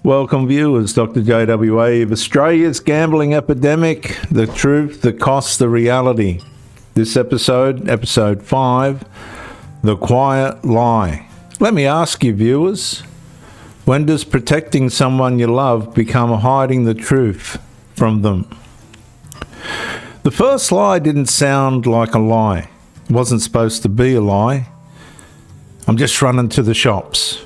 Welcome viewers, Dr. JWA of Australia's Gambling Epidemic, the truth, the cost, the reality. This episode, episode 5, The Quiet Lie. Let me ask you viewers, when does protecting someone you love become hiding the truth from them? The first lie didn't sound like a lie. It wasn't supposed to be a lie. I'm just running to the shops.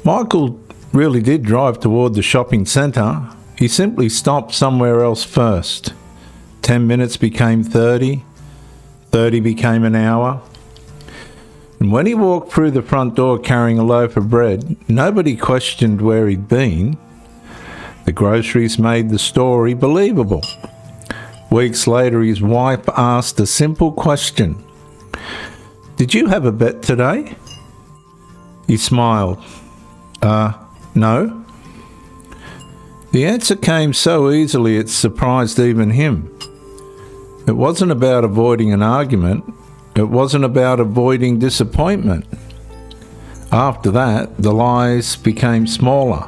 Michael really did drive toward the shopping centre. He simply stopped somewhere else first. 10 minutes became 30, 30 became an hour. And when he walked through the front door carrying a loaf of bread, nobody questioned where he'd been. The groceries made the story believable. Weeks later, his wife asked a simple question. "Did you have a bet today?" He smiled. No. The answer came so easily it surprised even him. It wasn't about avoiding an argument. It wasn't about avoiding disappointment. After that, the lies became smaller,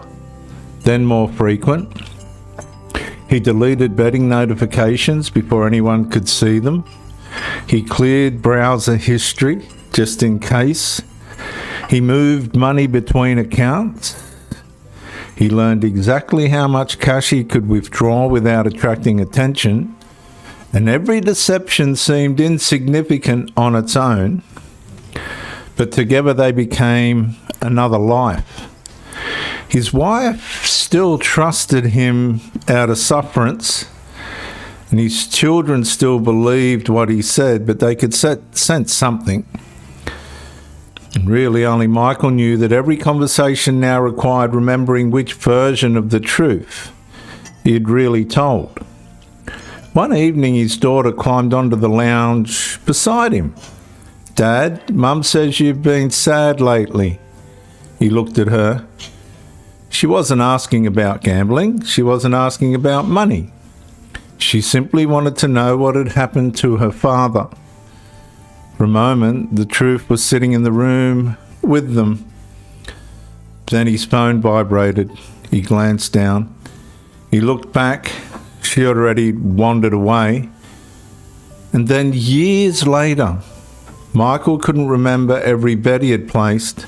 then more frequent. He deleted betting notifications before anyone could see them. He cleared browser history just in case. He moved money between accounts. He learned exactly how much cash he could withdraw without attracting attention, and every deception seemed insignificant on its own, but together they became another life. His wife still trusted him out of sufferance, and his children still believed what he said, but they could sense something. And really only Michael knew that every conversation now required remembering which version of the truth he had really told. One evening his daughter climbed onto the lounge beside him. "Dad, Mum says you've been sad lately." He looked at her. She wasn't asking about gambling. She wasn't asking about money. She simply wanted to know what had happened to her father. For a moment, the truth was sitting in the room with them. Then his phone vibrated. He glanced down. He looked back. She had already wandered away. And then years later, Michael couldn't remember every bet he had placed.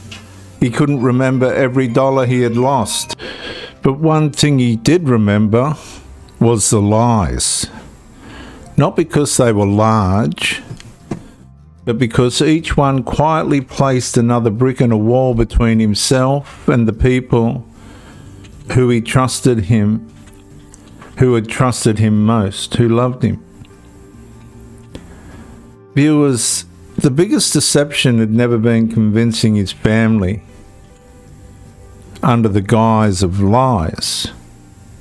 He couldn't remember every dollar he had lost. But one thing he did remember was the lies. Not because they were large, but because each one quietly placed another brick in a wall between himself and the people who had trusted him most, who loved him. Viewers, the biggest deception had never been convincing his family under the guise of lies.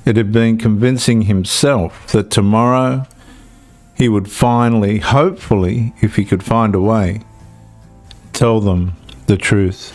It had been convincing himself that tomorrow he would finally, hopefully, if he could find a way, tell them the truth.